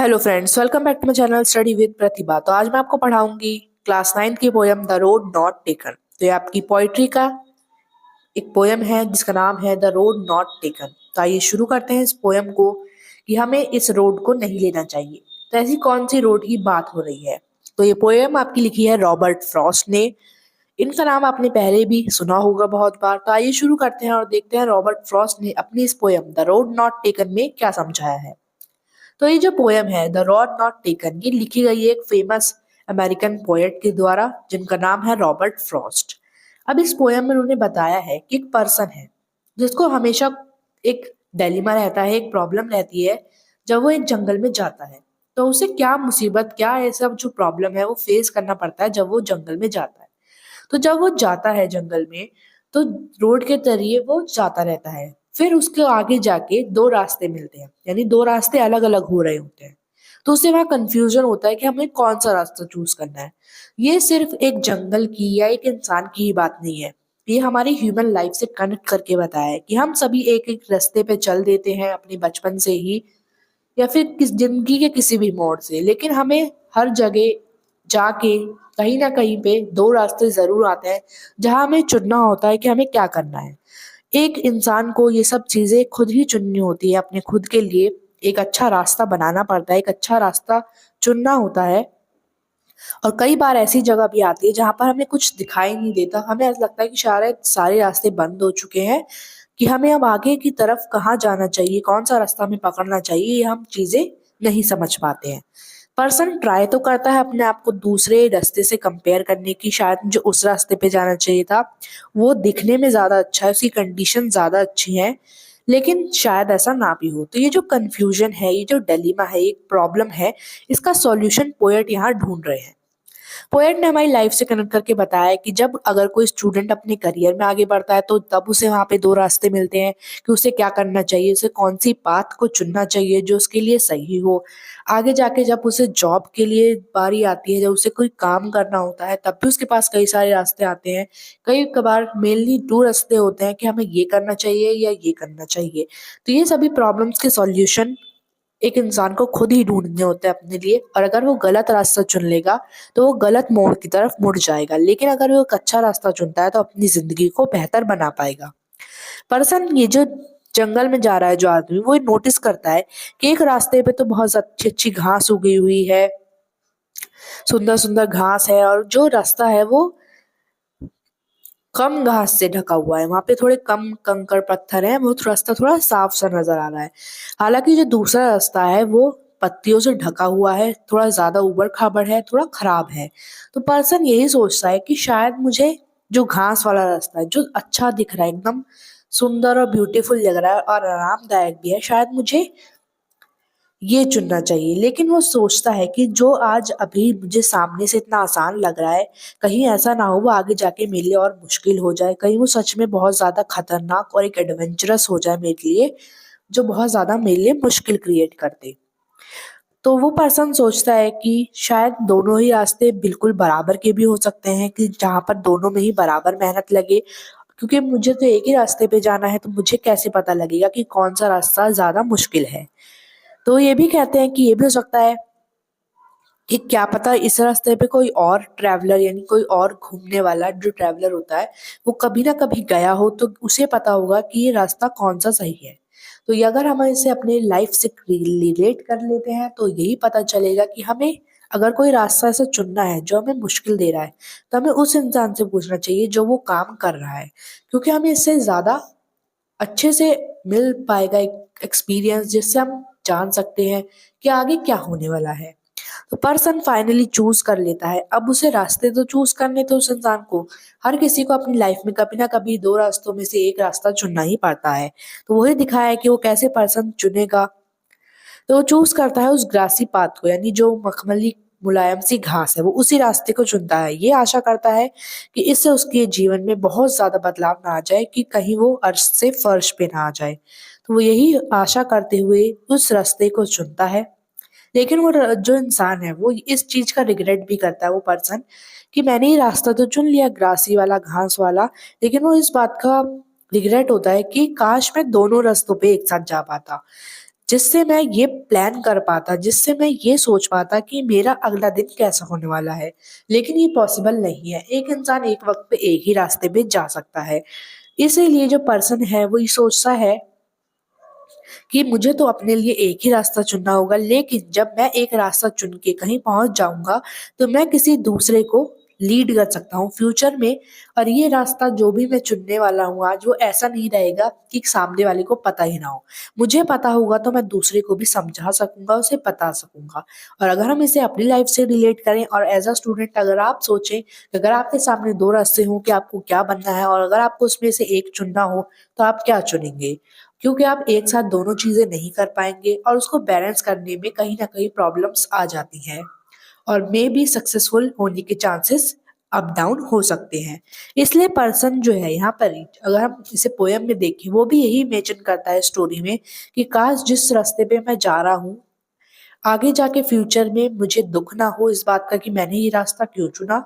Hello friends, welcome back to my channel study with Pratibha. तो आज मैं आपको पढ़ाऊंगी क्लास 9 की poem the road not taken. तो ये आपकी पोइट्री का एक पोयम है जिसका नाम है द रोड नॉट टेकन। तो आइए शुरू करते हैं इस पोयम को कि हमें इस रोड को नहीं लेना चाहिए। तो ऐसी कौन सी रोड की बात हो रही है? तो ये पोयम आपकी लिखी है रॉबर्ट फ्रॉस्ट ने। इनका नाम आपने पहले भी सुना होगा बहुत बार। तो आइए शुरू करते हैं और देखते हैं रॉबर्ट फ्रॉस्ट ने अपनी इस poem the road not taken में क्या समझाया है। तो ये जो पोयम है द रॉड नॉट टेकन, ये लिखी गई है एक फेमस अमेरिकन पोएट के द्वारा जिनका नाम है रॉबर्ट फ्रॉस्ट। अब इस पोयम में उन्होंने बताया है कि एक पर्सन है जिसको हमेशा एक डिलेमा रहता है, एक प्रॉब्लम रहती है जब वो एक जंगल में जाता है। तो उसे क्या मुसीबत, क्या ऐसा जो प्रॉब्लम है वो फेस करना पड़ता है जब वो जंगल में जाता है। तो जब वो जाता है जंगल में, तो रोड के जरिए वो जाता रहता है। फिर उसके आगे जाके दो रास्ते मिलते हैं, यानी दो रास्ते अलग अलग हो रहे होते हैं। तो उससे वहां कंफ्यूजन होता है कि हमें कौन सा रास्ता चूज करना है। ये सिर्फ एक जंगल की या एक इंसान की ही बात नहीं है, ये हमारी ह्यूमन लाइफ से कनेक्ट करके बताया है कि हम सभी एक एक रास्ते पे चल देते हैं अपने बचपन से ही, या फिर किस जिंदगी के किसी भी मोड़ से। लेकिन हमें हर जगह जाके कहीं ना कहीं पे दो रास्ते जरूर आते हैं जहां हमें चुनना होता है कि हमें क्या करना है। एक इंसान को ये सब चीजें खुद ही चुननी होती है, अपने खुद के लिए एक अच्छा रास्ता बनाना पड़ता है, एक अच्छा रास्ता चुनना होता है। और कई बार ऐसी जगह भी आती है जहां पर हमें कुछ दिखाई नहीं देता, हमें ऐसा लगता है कि शायद सारे रास्ते बंद हो चुके हैं, कि हमें अब आगे की तरफ कहाँ जाना चाहिए, कौन सा रास्ता हमें पकड़ना चाहिए, ये हम चीजें नहीं समझ पाते हैं। पर्सन ट्राई तो करता है अपने आप को दूसरे रास्ते से कंपेयर करने की, शायद मुझे उस रास्ते पे जाना चाहिए था, वो दिखने में ज्यादा अच्छा है, उसकी कंडीशन ज्यादा अच्छी है, लेकिन शायद ऐसा ना भी हो। तो ये जो कंफ्यूजन है, ये जो डिलेमा है, एक प्रॉब्लम है, इसका सॉल्यूशन पोएट यहाँ ढूंढ रहे हैं। पोएट ने हमारी लाइफ से कनेक्ट करके बताया है कि जब अगर कोई स्टूडेंट अपने करियर में आगे बढ़ता है तो तब उसे वहां पे दो रास्ते मिलते हैं कि उसे क्या करना चाहिए, उसे कौन सी पाथ को चुनना चाहिए जो उसके लिए सही हो। आगे जाके जब उसे जॉब के लिए बारी आती है, जब उसे कोई काम करना होता है, तब भी उसके पास कई सारे रास्ते आते हैं। कई कबार मेनली दो रास्ते होते हैं कि हमें ये करना चाहिए या ये करना चाहिए। तो ये सभी प्रॉब्लम्स के सॉल्यूशन एक इंसान को खुद ही ढूंढने होते हैं अपने लिए। और अगर वो गलत रास्ता चुन लेगा तो वो गलत मोड़ की तरफ मुड़ जाएगा, लेकिन अगर वो एक अच्छा रास्ता चुनता है तो अपनी जिंदगी को बेहतर बना पाएगा। पर्सन ये जो जंगल में जा रहा है, जो आदमी, वो नोटिस करता है कि एक रास्ते पे तो बहुत अच्छी अच्छी घास उगी हुई है, सुंदर सुंदर घास है, और जो रास्ता है वो कम घास से ढका हुआ है, वहां पे थोड़े कम कंकड़ पत्थर हैं, वो रास्ता थोड़ा साफ सा नजर आ रहा है। हालांकि जो दूसरा रास्ता है वो पत्तियों से ढका हुआ है, थोड़ा ज्यादा उबड़ खाबड़ है, थोड़ा खराब है। तो पर्सन यही सोचता है कि शायद मुझे जो घास वाला रास्ता है, जो अच्छा दिख रहा है, एकदम सुंदर और ब्यूटीफुल लग रहा है और आरामदायक भी है, शायद मुझे ये चुनना चाहिए। लेकिन वो सोचता है कि जो आज अभी मुझे सामने से इतना आसान लग रहा है, कहीं ऐसा ना हो वो आगे जाके मेरे लिए और मुश्किल हो जाए, कहीं वो सच में बहुत ज्यादा खतरनाक और एक एडवेंचरस हो जाए मेरे लिए, जो बहुत ज्यादा मेरे लिए मुश्किल क्रिएट कर दे। तो वो पर्सन सोचता है कि शायद दोनों ही रास्ते बिल्कुल बराबर के भी हो सकते हैं, कि जहाँ पर दोनों में ही बराबर मेहनत लगे, क्योंकि मुझे तो एक ही रास्ते पे जाना है, तो मुझे कैसे पता लगेगा कि कौन सा रास्ता ज्यादा मुश्किल है। तो ये भी कहते हैं कि ये भी हो सकता है कि क्या पता इस रास्ते पे कोई और ट्रैवलर, यानी कोई और घूमने वाला जो ट्रैवलर होता है, वो कभी ना कभी गया हो, तो उसे पता होगा कि ये रास्ता कौन सा सही है। तो ये अगर हम इसे अपने लाइफ से रिलेट कर लेते हैं तो यही पता चलेगा कि हमें अगर कोई रास्ता ऐसा चुनना है जो हमें मुश्किल दे रहा है, तो हमें उस इंसान से पूछना चाहिए जो वो काम कर रहा है, क्योंकि हमें इससे ज्यादा अच्छे से मिल पाएगा एक एक्सपीरियंस, जिससे हम जान सकते हैं कि आगे क्या होने वाला है। तो पर्सन फाइनली चूज कर लेता है। अब उसे रास्ते तो चूज करने, तो उस इंसान को, हर किसी को अपनी लाइफ में कभी ना कभी दो रास्तों में से एक रास्ता चुनना ही पड़ता है। तो वही दिखाया है कि वो कैसे पर्सन चुनेगा। तो वो चूज करता है उस ग्रासी पाथ को, यानी जो मखमली मुलायम सी घास है, वो उसी रास्ते को चुनता है, ये आशा करता है कि इससे उसके जीवन में बहुत ज्यादा बदलाव ना आ जाए, कि कहीं वो अर्श से फर्श पे ना आ जाए। तो वो यही आशा करते हुए उस रास्ते को चुनता है। लेकिन वो जो इंसान है वो इस चीज का रिग्रेट भी करता है, वो पर्सन, कि मैंने ये रास्ता तो चुन लिया ग्रासी वाला, घास वाला, लेकिन वो इस बात का रिग्रेट होता है कि काश मैं दोनों रास्तों पे एक साथ जा पाता। जिससे मैं ये प्लान कर पाता, जिससे मैं ये सोच पाता कि मेरा अगला दिन कैसा होने वाला है। लेकिन ये पॉसिबल नहीं है, एक इंसान एक वक्त पे एक ही रास्ते पे जा सकता है। इसीलिए जो पर्सन है वो ये सोचता है कि मुझे तो अपने लिए एक ही रास्ता चुनना होगा, लेकिन जब मैं एक रास्ता चुन के कहीं पहुंच जाऊंगा तो मैं किसी दूसरे को लीड कर सकता हूँ फ्यूचर में। और ये रास्ता जो भी मैं चुनने वाला हूँ आज, वो ऐसा नहीं रहेगा कि सामने वाले को पता ही ना हो। मुझे पता होगा तो मैं दूसरे को भी समझा सकूंगा, उसे बता सकूंगा। और अगर हम इसे अपनी लाइफ से रिलेट करें और एज अ स्टूडेंट अगर आप सोचें कि अगर आपके सामने दो रास्ते हों कि आपको क्या बनना है और अगर आपको उसमें से एक चुनना हो तो आप क्या चुनेंगे? क्योंकि आप एक साथ दोनों चीजें नहीं कर पाएंगे और उसको बैलेंस करने में कहीं ना कहीं प्रॉब्लम्स आ जाती हैं और मे बी सक्सेसफुल होने के चांसेस अप डाउन हो सकते हैं। इसलिए पर्सन जो है यहाँ पर अगर हम इसे पोयम में देखें वो भी यही इमेजिन करता है स्टोरी में कि काश जिस रास्ते पे मैं जा रहा हूँ आगे जाके फ्यूचर में मुझे दुख ना हो इस बात का कि मैंने ये रास्ता क्यों चुना,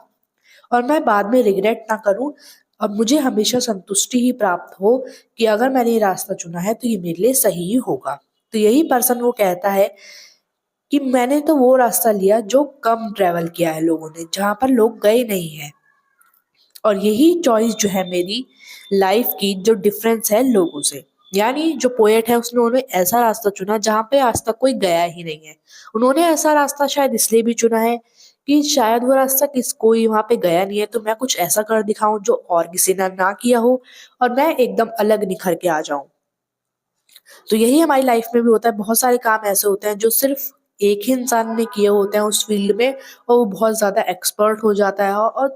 और मैं बाद में रिग्रेट ना करूं। और मुझे हमेशा संतुष्टि ही प्राप्त हो कि अगर मैंने ये रास्ता चुना है तो ये मेरे लिए सही ही होगा। तो यही पर्सन वो कहता है कि मैंने तो वो रास्ता लिया जो कम ट्रेवल किया है लोगों ने, जहां पर लोग गए नहीं है। और यही चॉइस जो है मेरी लाइफ की जो डिफरेंस है लोगों से, यानी जो पोएट है उसने उन्होंने ऐसा रास्ता चुना जहां पे आज तक कोई गया ही नहीं है। उन्होंने ऐसा रास्ता शायद इसलिए भी चुना है कि शायद वो रास्ता कोई वहां पे गया नहीं है, तो मैं कुछ ऐसा कर दिखाऊं जो और किसी ने ना किया हो और मैं एकदम अलग निखर के आ जाऊं। तो यही हमारी लाइफ में भी होता है, बहुत सारे काम ऐसे होते हैं जो सिर्फ एक ही इंसान ने किए होते हैं उस फील्ड में और वो बहुत ज्यादा एक्सपर्ट हो जाता है। और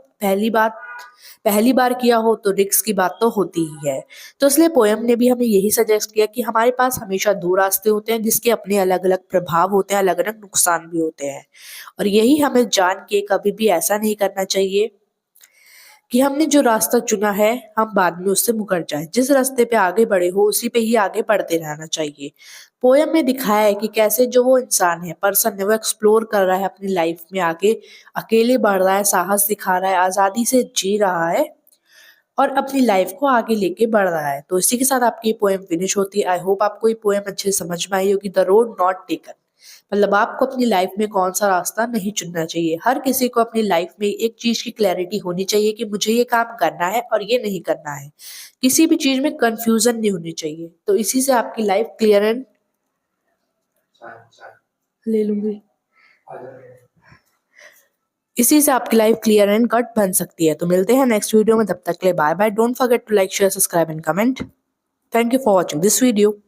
पहली बार किया हो तो रिस्क की बात तो होती ही है। तो इसलिए पोयम ने भी हमें यही सजेस्ट किया कि हमारे पास हमेशा दो रास्ते होते हैं जिसके अपने अलग अलग प्रभाव होते हैं, अलग अलग नुकसान भी होते हैं। और यही हमें जान के कभी भी ऐसा नहीं करना चाहिए कि हमने जो रास्ता चुना है हम बाद में उससे मुकर जाए। जिस रास्ते पे आगे बढ़े हो उसी पे ही आगे बढ़ते रहना चाहिए। पोयम में दिखाया है कि कैसे जो वो इंसान है, पर्सन है, वो एक्सप्लोर कर रहा है अपनी लाइफ में आगे, अकेले बढ़ रहा है, साहस दिखा रहा है, आजादी से जी रहा है और अपनी लाइफ को आगे लेके बढ़ रहा है। तो इसी के साथ आपकी पोएम फिनिश होती है। आई होप आपको ये पोएम अच्छे से समझ में आई होगी। द रोड नॉट टेकन मतलब आपको अपनी लाइफ में कौन सा रास्ता नहीं चुनना चाहिए। हर किसी को अपनी लाइफ में एक चीज की क्लैरिटी होनी चाहिए कि मुझे ये काम करना है और ये नहीं करना है। किसी भी चीज में कंफ्यूजन नहीं होनी चाहिए। तो इसी से आपकी लाइफ क्लियर एंड ले लूंगी इसी से आपकी लाइफ क्लियर एंड कट बन सकती है। तो मिलते हैं नेक्स्ट वीडियो में, तब तक के लिए bye bye. Don't forget to like share subscribe and comment. Thank you for watching this video.